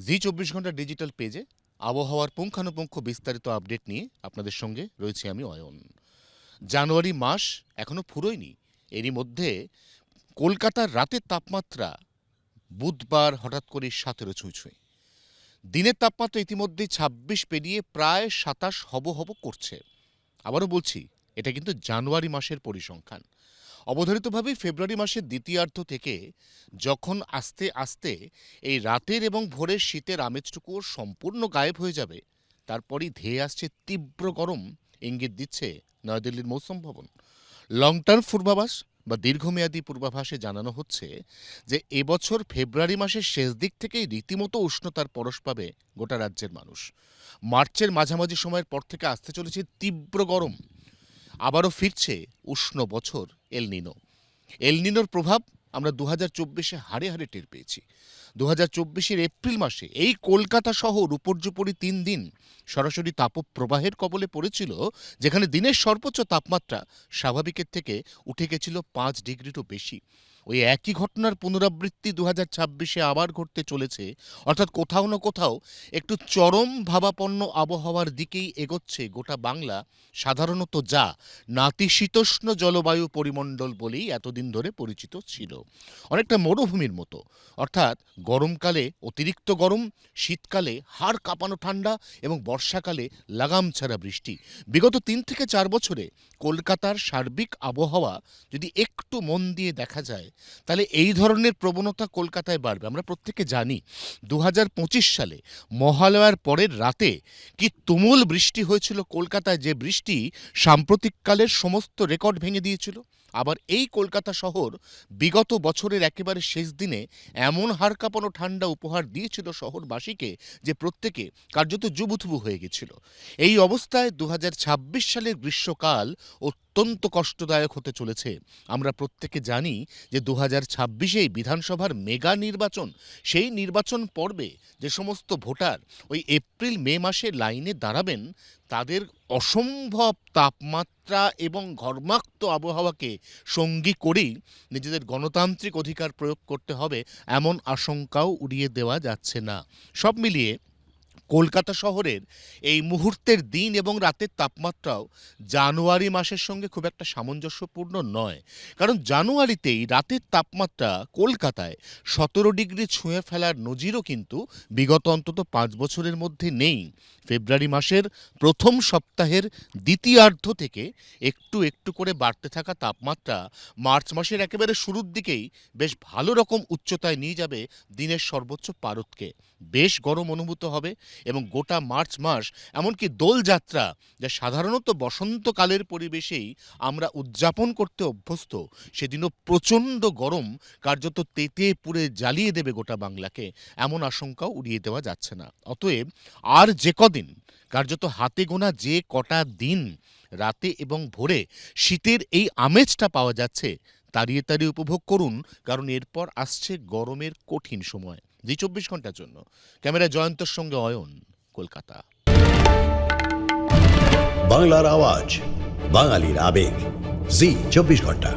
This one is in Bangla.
জি 24 ঘন্টা ডিজিটাল পেজে আবহাওয়ার পুঙ্খানুপুঙ্খ বিস্তারিত আপডেট নিয়ে আপনাদের সঙ্গে রয়েছি আমি অয়ন। জানুয়ারি মাস এখনো ফুরোয়নি। এরই মধ্যে কলকাতার রাতের তাপমাত্রা বুধবার হঠাৎ করে 17 ছুঁই। দিনের তাপমাত্রা ইতিমধ্যে 26 পেরিয়ে প্রায় 27 হব করছে। আবারও বলছি, এটা কিন্তু জানুয়ারি মাসের পরিসংখ্যান। অবধারিতভাবেই ফেব্রুয়ারি মাসের দ্বিতীয়ার্ধ থেকে যখন আস্তে আস্তে এই রাতের এবং ভোরের শীতের আমেজটুকুও সম্পূর্ণ গায়েব হয়ে যাবে, তারপরই ধেয়ে আসছে তীব্র গরম, ইঙ্গিত দিচ্ছে নয়াদিল্লির মৌসুম ভবন। লং টার্ম পূর্বাভাস বা দীর্ঘমেয়াদী পূর্বাভাসে জানানো হচ্ছে যে এবছর ফেব্রুয়ারি মাসের শেষ দিক থেকেই রীতিমতো উষ্ণতার পরশ পাবে গোটা রাজ্যের মানুষ। মার্চের মাঝামাঝি সময়ের পর থেকে আসতে চলেছে তীব্র গরম। আবারও ফিরছে উষ্ণ বছর এলনিনোর প্রভাব আমরা 2024-এ হাড়ে হাড়ে টের পেয়েছি। 2024-এর এপ্রিল মাসে এই কলকাতা শহর উপর্যুপরি 3 দিন সরাসরি তাপপ্রবাহের কবলে পড়েছিল, যেখানে দিনের সর্বোচ্চ তাপমাত্রা স্বাভাবিকের থেকে উঠে গেছিল 5 ডিগ্রিরও বেশি। ওই একই ঘটনার পুনরাবৃত্তি 2026-এ আবার ঘটতে চলেছে। অর্থাৎ কোথাও না কোথাও একটু চরম ভাবাপন্ন আবহাওয়ার দিকেই এগোচ্ছে গোটা বাংলা, সাধারণত যা নাতিশীতোষ্ণ জলবায়ু পরিমণ্ডল বলেই এতদিন ধরে পরিচিত ছিল। অনেকটা মরুভূমির মতো। অর্থাৎ গরমকালে অতিরিক্ত গরম, শীতকালে হাড় কাঁপানো ঠান্ডা এবং বর্ষাকালে লাগাম ছাড়া বৃষ্টি। বিগত 3 থেকে 4 বছরে কলকাতার সার্বিক আবহাওয়া যদি একটু মন দিয়ে দেখা যায়, তাহলে এই ধরনের প্রবণতা কলকাতায় বাড়বে। আমরা প্রত্যেকে জানি 2025 সালে মহালয়ার পরের রাতে কি তুমুল বৃষ্টি হয়েছিল কলকাতায়, যে বৃষ্টি সাম্প্রতিককালের সমস্ত রেকর্ড ভেঙে দিয়েছিল। আবার এই কলকাতা শহর বিগত বছরের একেবারে শেষ দিনে এমন হাড় কাঁপানো ঠান্ডা উপহার দিয়েছিল শহরবাসীকে যে প্রত্যেকে কার্যত জুবুথুবু হয়ে গেছিল। এই অবস্থায় 2026 সালের গ্রীষ্মকাল অত্যন্ত কষ্টদায়ক হতে চলেছে। আমরা প্রত্যেকে জানি যে 2026-এই বিধানসভার মেগা নির্বাচন, সেই নির্বাচন পর্বে যে সমস্ত ভোটার ওই এপ্রিল মে মাসে লাইনে দাঁড়াবেন, তাদের অসম্ভব তাপমাত্রা এবং ঘর্মাক্ত আবহাওয়াকে সঙ্গী করেই নিজেদের গণতান্ত্রিক অধিকার প্রয়োগ করতে হবে, এমন আশঙ্কাও উড়িয়ে দেওয়া যাচ্ছে না। সব মিলিয়ে কলকাতা শহরের এই মুহূর্তের দিন এবং রাতের তাপমাত্রাও জানুয়ারি মাসের সঙ্গে খুব একটা সামঞ্জস্যপূর্ণ নয়। কারণ জানুয়ারিতেই রাতের তাপমাত্রা কলকাতায় 17 ডিগ্রি ছুঁয়ে ফেলার নজিরও কিন্তু বিগত অন্তত 5 বছরের মধ্যে নেই। ফেব্রুয়ারি মাসের প্রথম সপ্তাহের দ্বিতীয়ার্ধ থেকে একটু একটু করে বাড়তে থাকা তাপমাত্রা মার্চ মাসের একেবারে শুরুর দিকেই বেশ ভালো রকম উচ্চতায় নিয়ে যাবে দিনের সর্বোচ্চ পারদকে। বেশ গরম অনুভূত হবে এবং গোটা মার্চ মাস, এমনকি দোলযাত্রা যা সাধারণত বসন্তকালের পরিবেশেই আমরা উদযাপন করতে অভ্যস্ত, সেদিনও প্রচণ্ড গরম কার্যত তেতে পুড়ে জ্বালিয়ে দেবে গোটা বাংলাকে, এমন আশঙ্কাও উড়িয়ে দেওয়া যাচ্ছে না। অতএব আর যে কদিন, কার্যত হাতে গোনা যে কটা দিন রাতে এবং ভোরে শীতের এই আমেজটা পাওয়া যাচ্ছে, তাড়িয়ে তাড়িয়ে উপভোগ করুন, কারণ এরপর আসছে গরমের কঠিন সময়। জি 24 ঘন্টার জন্য ক্যামেরা জয়ন্তর সঙ্গে অয়ন, কলকাতা। বাংলার আওয়াজ, বাঙালির আবেগ, জি 24 ঘন্টা।